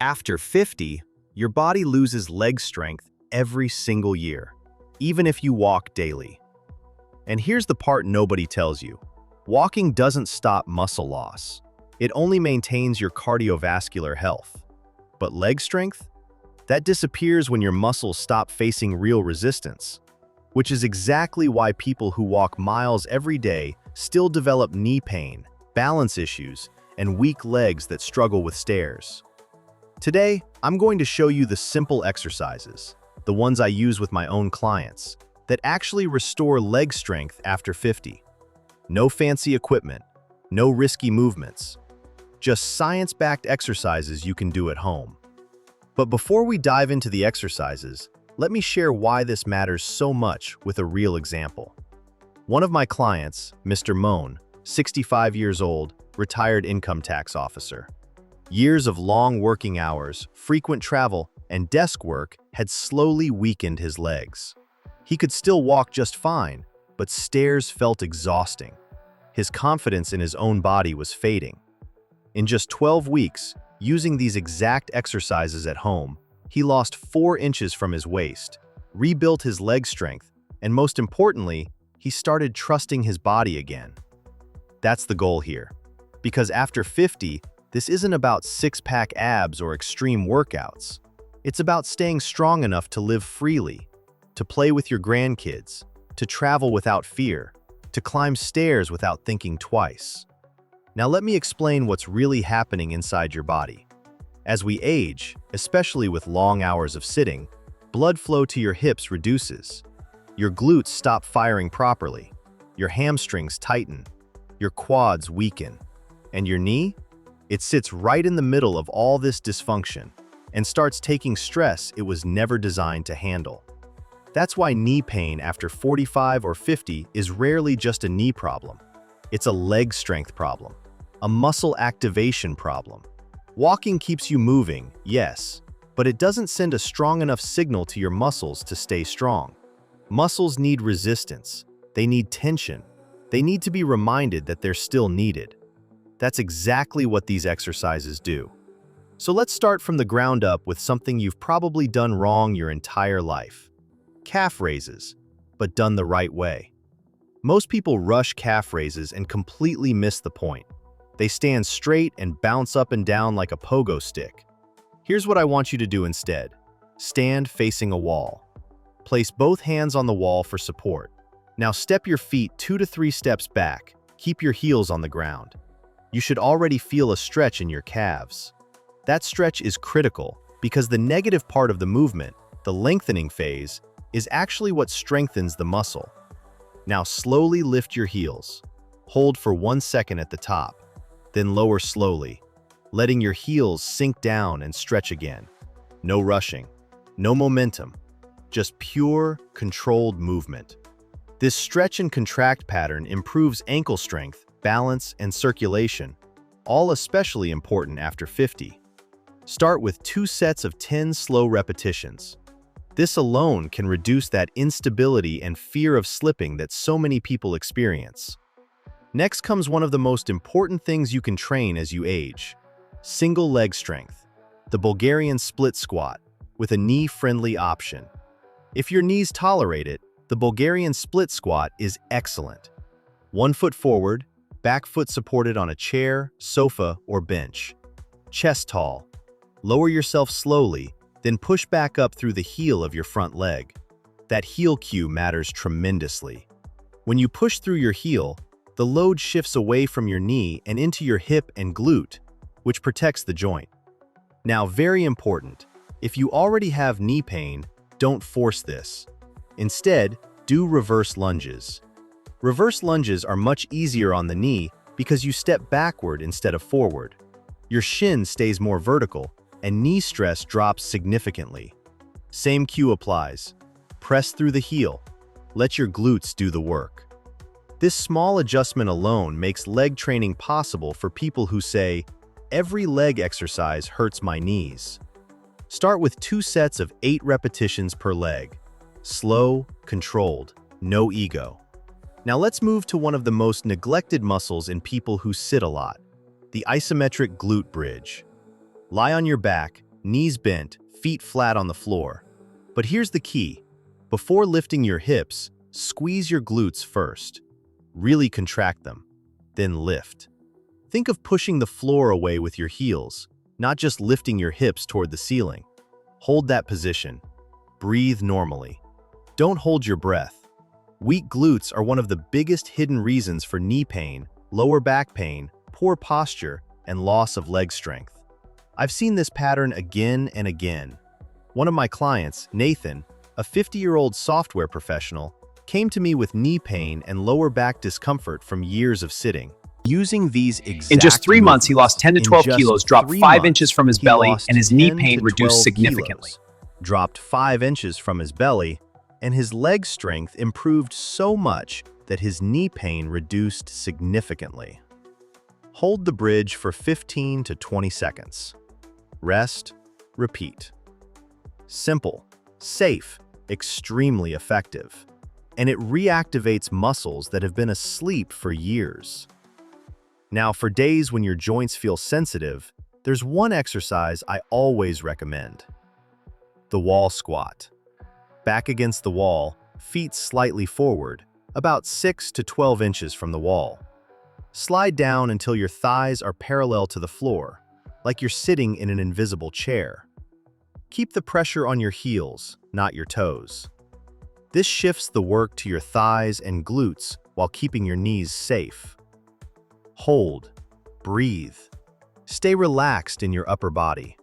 After 50, your body loses leg strength every single year, even if you walk daily. And here's the part nobody tells you. Walking doesn't stop muscle loss. It only maintains your cardiovascular health. But leg strength? That disappears when your muscles stop facing real resistance, which is exactly why people who walk miles every day still develop knee pain, balance issues, and weak legs that struggle with stairs. Today, I'm going to show you the simple exercises, the ones I use with my own clients, that actually restore leg strength after 50. No fancy equipment, no risky movements, just science-backed exercises you can do at home. But before we dive into the exercises, let me share why this matters so much with a real example. One of my clients, Mr. Moan, 65 years old, retired income tax officer. Years of long working hours, frequent travel, and desk work had slowly weakened his legs. He could still walk just fine, but stairs felt exhausting. His confidence in his own body was fading. In just 12 weeks, using these exact exercises at home, he lost 4 inches from his waist, rebuilt his leg strength, and most importantly, he started trusting his body again. That's the goal here. Because after 50, this isn't about six-pack abs or extreme workouts. It's about staying strong enough to live freely, to play with your grandkids, to travel without fear, to climb stairs without thinking twice. Now let me explain what's really happening inside your body. As we age, especially with long hours of sitting, blood flow to your hips reduces. Your glutes stop firing properly, your hamstrings tighten, your quads weaken, and your knee? It sits right in the middle of all this dysfunction and starts taking stress it was never designed to handle. That's why knee pain after 45 or 50 is rarely just a knee problem. It's a leg strength problem, a muscle activation problem. Walking keeps you moving, yes, but it doesn't send a strong enough signal to your muscles to stay strong. Muscles need resistance. They need tension. They need to be reminded that they're still needed. That's exactly what these exercises do. So let's start from the ground up with something you've probably done wrong your entire life. Calf raises, but done the right way. Most people rush calf raises and completely miss the point. They stand straight and bounce up and down like a pogo stick. Here's what I want you to do instead. Stand facing a wall. Place both hands on the wall for support. Now step your feet 2 to 3 steps back. Keep your heels on the ground. You should already feel a stretch in your calves. That stretch is critical because the negative part of the movement, the lengthening phase, is actually what strengthens the muscle. Now slowly lift your heels. Hold for 1 second at the top, then lower slowly, letting your heels sink down and stretch again. No rushing, no momentum, just pure, controlled movement. This stretch and contract pattern improves ankle strength, balance, and circulation, all especially important after 50. Start with 2 sets of 10 slow repetitions. This alone can reduce that instability and fear of slipping that so many people experience. Next comes one of the most important things you can train as you age: single leg strength, the Bulgarian split squat, with a knee-friendly option. If your knees tolerate it, the Bulgarian split squat is excellent. 1 foot forward, back foot supported on a chair, sofa, or bench. Chest tall. Lower yourself slowly, then push back up through the heel of your front leg. That heel cue matters tremendously. When you push through your heel, the load shifts away from your knee and into your hip and glute, which protects the joint. Now, very important, if you already have knee pain, don't force this. Instead, do reverse lunges. Reverse lunges are much easier on the knee because you step backward instead of forward. Your shin stays more vertical, and knee stress drops significantly. Same cue applies. Press through the heel. Let your glutes do the work. This small adjustment alone makes leg training possible for people who say, "Every leg exercise hurts my knees." Start with 2 sets of 8 repetitions per leg. Slow, controlled, no ego. Now let's move to one of the most neglected muscles in people who sit a lot, the isometric glute bridge. Lie on your back, knees bent, feet flat on the floor. But here's the key. Before lifting your hips, squeeze your glutes first. Really contract them, then lift. Think of pushing the floor away with your heels, not just lifting your hips toward the ceiling. Hold that position. Breathe normally. Don't hold your breath. Weak glutes are one of the biggest hidden reasons for knee pain, lower back pain, poor posture, and loss of leg strength. I've seen this pattern again and again. One of my clients, Nathan, a 50-year-old software professional, came to me with knee pain and lower back discomfort from years of sitting. Using these exact In just 3 months, he lost 10 to 12 in just kilos, dropped 3 5 months, inches from his he belly, lost and his knee 10 pain to reduced 12 significantly. kilos, dropped 5 inches from his belly, and his leg strength improved so much that his knee pain reduced significantly. Hold the bridge for 15 to 20 seconds. Rest, repeat. Simple, safe, extremely effective. And it reactivates muscles that have been asleep for years. Now, for days when your joints feel sensitive, there's one exercise I always recommend. The wall squat. Back against the wall, feet slightly forward, about 6 to 12 inches from the wall. Slide down until your thighs are parallel to the floor, like you're sitting in an invisible chair. Keep the pressure on your heels, not your toes. This shifts the work to your thighs and glutes while keeping your knees safe. Hold, breathe. Stay relaxed in your upper body.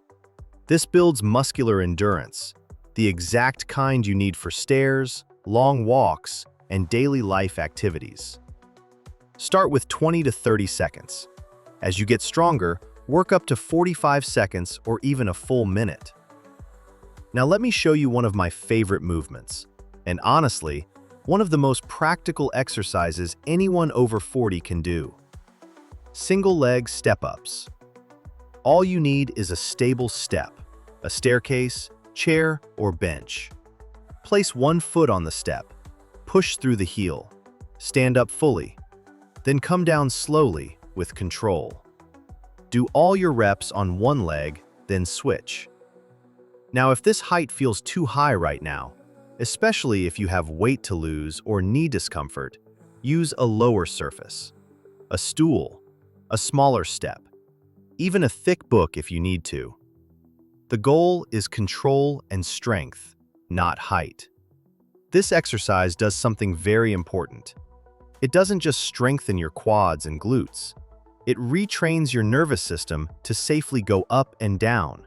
This builds muscular endurance, the exact kind you need for stairs, long walks, and daily life activities. Start with 20 to 30 seconds. As you get stronger, work up to 45 seconds or even a full minute. Now let me show you one of my favorite movements, and honestly, one of the most practical exercises anyone over 40 can do. Single leg step-ups. All you need is a stable step, a staircase, chair, or bench. Place one foot on the step, push through the heel, stand up fully, then come down slowly with control. Do all your reps on one leg, then switch. Now, if this height feels too high right now, especially if you have weight to lose or knee discomfort, use a lower surface, a stool, a smaller step, even a thick book if you need to. The goal is control and strength, not height. This exercise does something very important. It doesn't just strengthen your quads and glutes. It retrains your nervous system to safely go up and down,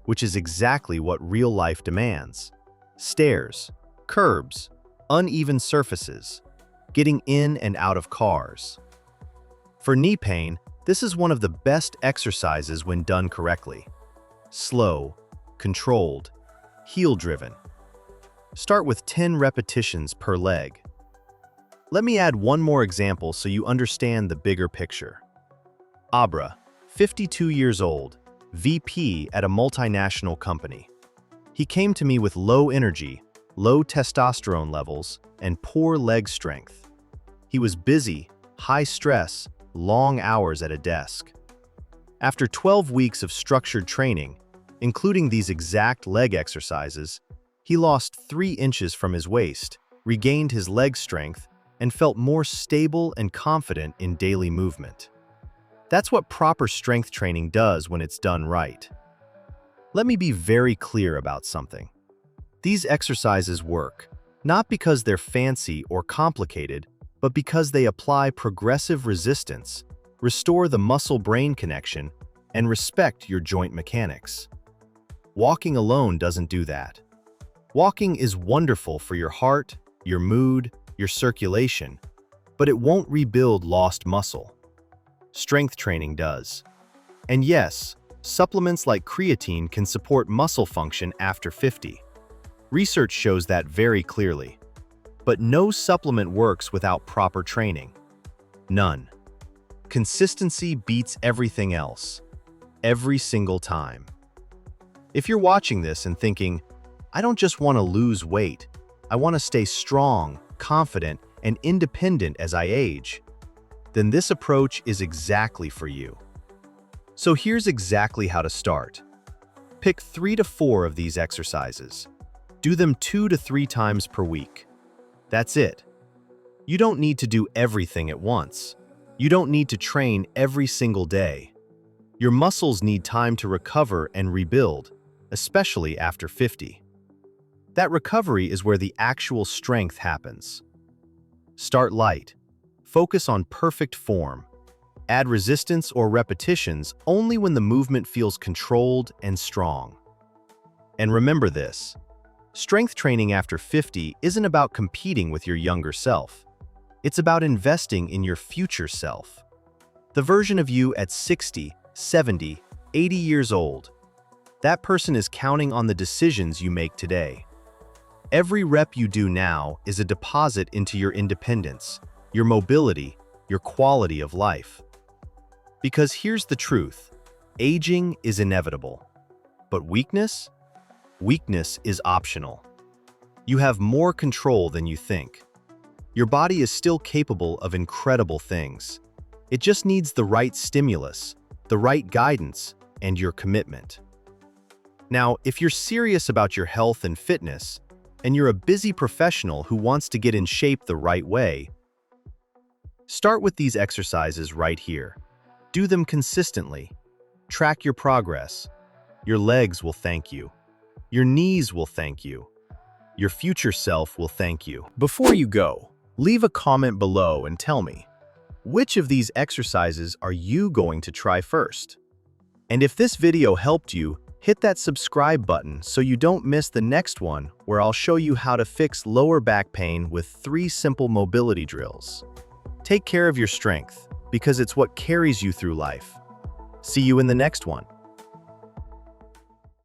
which is exactly what real life demands. Stairs, curbs, uneven surfaces, getting in and out of cars. For knee pain, this is one of the best exercises when done correctly. Slow, controlled, heel-driven. Start with 10 repetitions per leg. Let me add one more example so you understand the bigger picture. Abra, 52 years old, VP at a multinational company. He came to me with low energy, low testosterone levels, and poor leg strength. He was busy, high stress, long hours at a desk. After 12 weeks of structured training, including these exact leg exercises, he lost 3 inches from his waist, regained his leg strength, and felt more stable and confident in daily movement. That's what proper strength training does when it's done right. Let me be very clear about something. These exercises work, not because they're fancy or complicated, but because they apply progressive resistance, restore the muscle-brain connection, and respect your joint mechanics. Walking alone doesn't do that. Walking is wonderful for your heart, your mood, your circulation, but it won't rebuild lost muscle. Strength training does. And yes, supplements like creatine can support muscle function after 50. Research shows that very clearly. But no supplement works without proper training. None. Consistency beats everything else. Every single time. If you're watching this and thinking, I don't just want to lose weight, I want to stay strong, confident, and independent as I age, then this approach is exactly for you. So here's exactly how to start. Pick 3 to 4 of these exercises. Do them 2 to 3 times per week. That's it. You don't need to do everything at once. You don't need to train every single day. Your muscles need time to recover and rebuild, especially after 50. That recovery is where the actual strength happens. Start light. Focus on perfect form. Add resistance or repetitions only when the movement feels controlled and strong. And remember this: strength training after 50 isn't about competing with your younger self. It's about investing in your future self. The version of you at 60, 70, 80 years old. That person is counting on the decisions you make today. Every rep you do now is a deposit into your independence, your mobility, your quality of life. Because here's the truth: aging is inevitable. But weakness? Weakness is optional. You have more control than you think. Your body is still capable of incredible things. It just needs the right stimulus, the right guidance, and your commitment. Now, if you're serious about your health and fitness, and you're a busy professional who wants to get in shape the right way, start with these exercises right here. Do them consistently. Track your progress. Your legs will thank you. Your knees will thank you. Your future self will thank you. Before you go, leave a comment below and tell me, which of these exercises are you going to try first? And if this video helped you, hit that subscribe button so you don't miss the next one, where I'll show you how to fix lower back pain with 3 simple mobility drills. Take care of your strength, because it's what carries you through life. See you in the next one.